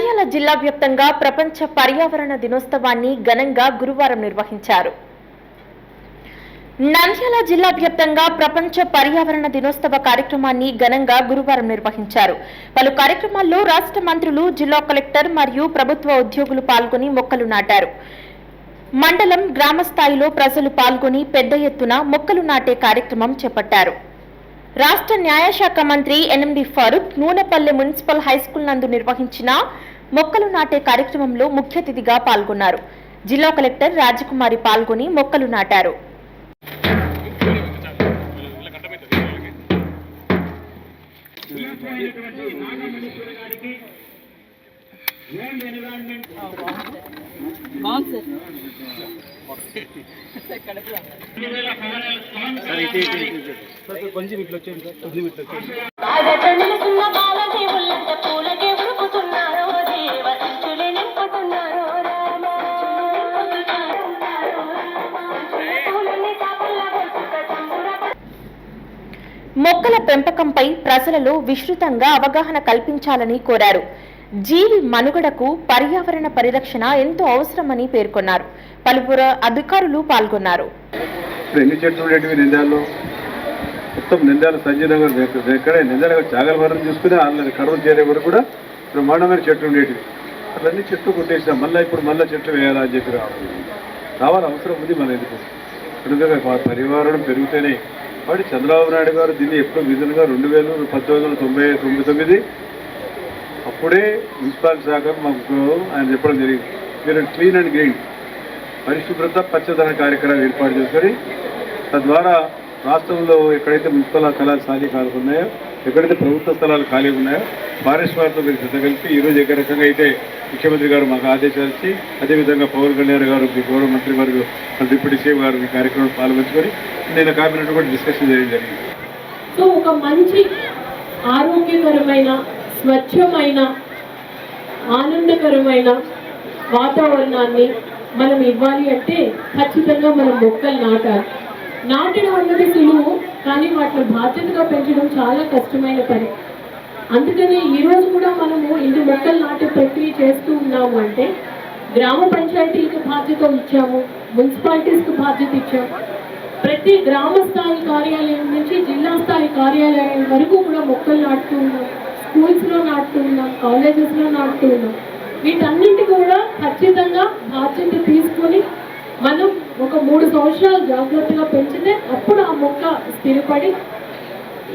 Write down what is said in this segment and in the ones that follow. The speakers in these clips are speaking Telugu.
నంద్యాల జిల్లా వ్యాప్తంగా ప్రపంచ పర్యావరణ దినోత్సవాన్ని ఘనంగా గురువారం నిర్వహించారు. నంద్యాల జిల్లా వ్యాప్తంగా ప్రపంచ పర్యావరణ దినోత్సవ కార్యక్రమాన్ని ఘనంగా గురువారం నిర్వహించారు. పలు కార్యక్రమాల్లో రాష్ట్ర మంత్రులు, జిల్లా కలెక్టర్ మరియు ప్రభుత్వ ఉద్యోగులు పాల్గొని మొక్కలు నాటారు. మండలం, గ్రామ స్థాయిలో ప్రజలు పాల్గొని పెద్ద ఎత్తున మొక్కలు నాటే కార్యక్రమం చేపట్టారు. రాష్ట్ర న్యాయశాఖ మంత్రి NMD Farooq Nunepalle municipal high school నందు నిర్వహించిన మొక్కలు నాటే కార్యక్రమంలో ముఖ్య అతిథిగా పాల్గొన్నారు. జిల్లా కలెక్టర్ రాజకుమారి పాల్గొని మొక్కలు నాటారు. కొంచెం ఇట్లా వచ్చేయండి సార్, కొంచెం ఇట్లా వచ్చేయండి. మొక్కల పెంపకంపై ప్రజలలో విస్తృతంగా అవగాహన కల్పించాలని కోరారు. జీవి మనుగడకు పర్యావరణ పరిరక్షణ ఎంతో అవసరమని పేర్కొన్నారు. పలువురు అధికారులు పాల్గొన్నారు. ఎన్ని చెట్లు ఉండేటివి నిందాల్లో మొత్తం నిందాల సంజయనగర్ ఎక్కడే నిందాల చాగలవరం చూసుకుని అందులో కడవ చేరే వరకు కూడా బ్రహ్మాండమైన చెట్లు ఉండేటివి. అట్లన్నీ చెట్లు కొట్టేసినాం. మళ్ళీ ఇప్పుడు మళ్ళీ చెట్లు వేయాలా అని చెప్పి రావాలి అవసరం ఉంది. మన ఎందుకు ఎందుకంటే పర్యావరణం పెరుగుతూనే వాటి చంద్రబాబు నాయుడు గారు దీన్ని ఎప్పుడు విధులుగా 1999 అప్పుడే మున్సిపాలిటీ శాఖ మాకు ఆయన చెప్పడం జరిగింది. మీరు క్లీన్ అండ్ గ్రీన్ పరిశుభ్రత పచ్చదన కార్యక్రమం ఏర్పాటు చేసుకొని తద్వారా రాష్ట్రంలో ఎక్కడైతే మున్సిపల్ స్థలాలు ఖాళీ ఉన్నాయో, ఎక్కడైతే ప్రభుత్వ స్థలాలు ఖాళీ ఉన్నాయో ఫారెస్ట్ వారితో మీరు జత కలిపి ఈరోజు ఏ రకంగా అయితే ముఖ్యమంత్రి గారు మాకు ఆదేశాలు ఇచ్చి అదేవిధంగా పవన్ కళ్యాణ్ గారు గౌరవ మంత్రి గారు డిప్యూటీ సీఎం గారు ఈ కార్యక్రమం పాల్గొంచుకొని నేను కేబినెట్ కూడా డిస్కషన్ చేయడం జరిగింది. సో ఒక మంచి ఆరోగ్యకరమైన, స్వచ్ఛమైన, ఆనందకరమైన వాతావరణాన్ని మనం ఇవ్వాలి అంటే ఖచ్చితంగా మనం మొక్కలు నాటాలి. నాటడం అన్నది సులువు, కానీ వాటిని బాధ్యతగా పెంచడం చాలా కష్టమైన పని. అందుకని ఈరోజు కూడా మనము ఇన్ని మొక్కలు నాటే ప్రక్రియ చేస్తూ ఉన్నాము అంటే గ్రామ పంచాయతీలకు బాధ్యత ఇచ్చాము, మున్సిపాలిటీస్కి బాధ్యత ఇచ్చాము. ప్రతి గ్రామ స్థాయి కార్యాలయం నుంచి జిల్లా స్థాయి కార్యాలయం వరకు కూడా మొక్కలు నాటుతూ ఉన్నాం. స్కూల్స్లో నాటుతూ ఉన్నాం, కాలేజెస్లో నాటుతూ ఉన్నాం. వీటన్నింటి కూడా ఖచ్చితంగా బాధ్యత తీసుకొని మనం ఒక 3 సంవత్సరాలు జాగ్రత్తగా పెంచితే అప్పుడు ఆ మొక్క స్థిరపడి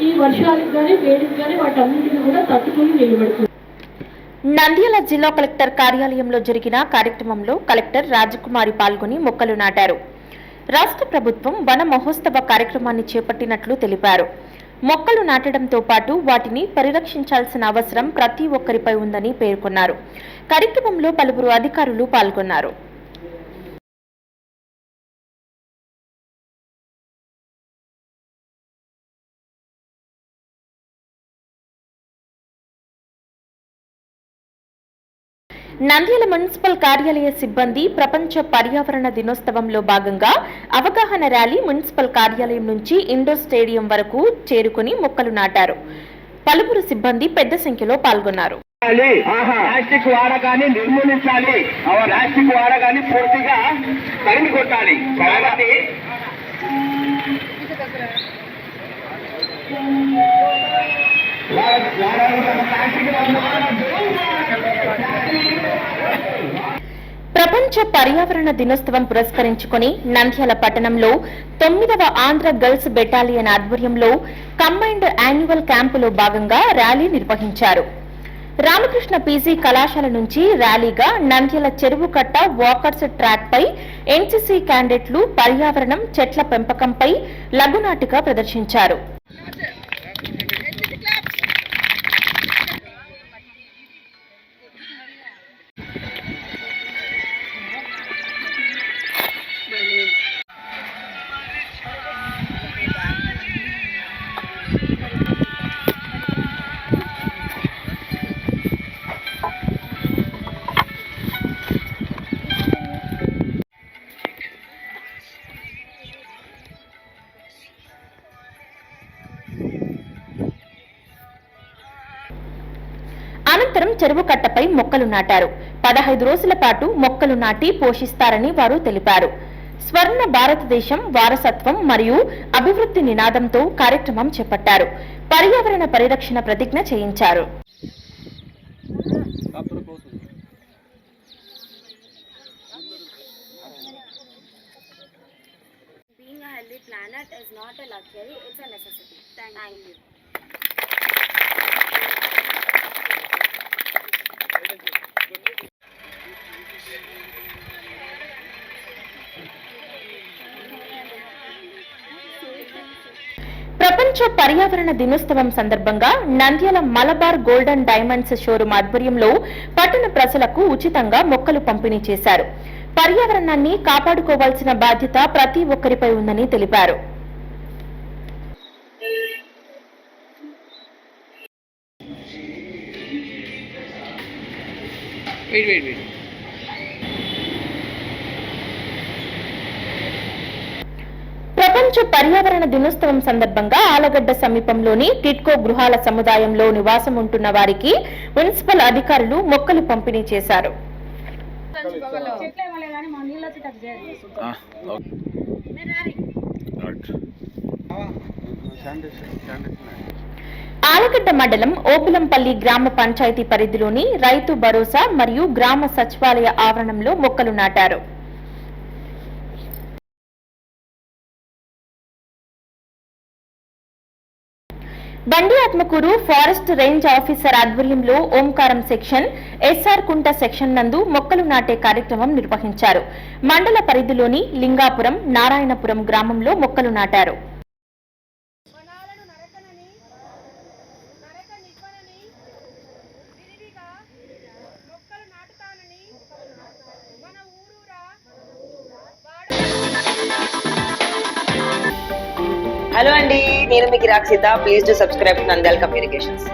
ఈ వర్షాలకు కానీ వేడికి కానీ వాటన్నింటిని కూడా తట్టుకుని నిలబడుతుంది. నంద్యాల జిల్లా కలెక్టర్ కార్యాలయంలో జరిగిన కార్యక్రమంలో కలెక్టర్ రాజకుమారి పాల్గొని మొక్కలు నాటారు. రాష్ట్ర ప్రభుత్వం వన మహోత్సవ కార్యక్రమాన్ని చేపట్టినట్లు తెలిపారు. మొక్కలు నాటడంతో పాటు వాటిని పరిరక్షించాల్సిన అవసరం ప్రతి ఒక్కరిపై ఉందని పేర్కొన్నారు. కార్యక్రమంలో పలువురు అధికారులు పాల్గొన్నారు. నంద్యాల మున్సిపల్ కార్యాలయ సిబ్బంది ప్రపంచ పర్యావరణ దినోత్సవంలో భాగంగా అవగాహన ర్యాలీ మున్సిపల్ కార్యాలయం నుంచి ఇండోర్ స్టేడియం వరకు చేరుకుని మొక్కలు నాటారు. పలువురు సిబ్బంది పెద్ద సంఖ్యలో పాల్గొన్నారు. ప్లాస్టిక్ వాడకాన్ని నిర్మూలించాలి, ప్లాస్టిక్ వాడకాన్ని పూర్తిగా తరిమి కొట్టాలి. కాబట్టి ప్రపంచ పర్యావరణ దినోత్సవం పురస్కరించుకుని నంద్యాల పట్టణంలో 9వ ఆంధ్ర గర్ల్స్ బెటాలియన్ ఆధ్వర్యంలో కంబైన్డ్ యాన్యువల్ క్యాంపులో భాగంగా ర్యాలీ నిర్వహించారు. రామకృష్ణ పీజీ కళాశాల నుంచి ర్యాలీగా నంద్యాల చెరువు కట్ట వాకర్స్ ట్రాక్ పై ఎన్సీసీ క్యాండెట్లు పర్యావరణం, చెట్ల పెంపకంపై లఘునాటిక ప్రదర్శించారు. అనంతరం చెరువు కట్టపై మొక్కలు నాటారు. 15 రోజుల పాటు మొక్కలు నాటి పోషిస్తారని వారు తెలిపారు. స్వర్ణ భారతదేశం వారసత్వం మరియు అభివృద్ధి నినాదంతో కార్యక్రమం చేపట్టారు. పర్యావరణ పరిరక్షణ ప్రతిజ్ఞ చేయించారు. Being a healthy planet is not a luxury, it's a necessity. Thank you. ప్రపంచ పర్యావరణ దినోత్సవం సందర్భంగా Nandyal Malabar golden diamonds showroom ఆధ్వర్యంలో పట్టణ ప్రజలకు ఉచితంగా మొక్కలు పంపిణీ చేశారు. పర్యావరణాన్ని కాపాడుకోవాల్సిన బాధ్యత ప్రతి ఒక్కరిపై ఉందని తెలిపారు. ప్రపంచ పర్యావరణ దినోత్సవం సందర్భంగా ఆలగడ్డ సమీపంలోని టిట్కో గృహాల సముదాయంలో నివాసం ఉంటున్న వారికి మున్సిపల్ అధికారులు మొక్కలు పంపిణీ చేశారు. ఆలగడ్డ మండలం ఓపులంపల్లి గ్రామ పంచాయతీ పరిధిలోని రైతు భరోసా మరియు గ్రామ సచివాలయ ఆవరణంలో మొక్కలు నాటారు. బండి ఆత్మకూరు ఫారెస్ట్ రేంజ్ ఆఫీసర్ ఆధ్వర్యంలో ఓంకారం సెక్షన్, ఎస్ఆర్ కుంట సెక్షన్ నందు మొక్కలు నాటే కార్యక్రమం నిర్వహించారు. మండల పరిధిలోని లింగాపురం, నారాయణపురం గ్రామంలో మొక్కలు నాటారు. హలో అండి, నేను మీ Kiraak Seetha. Please do subscribe to Nandyala communications.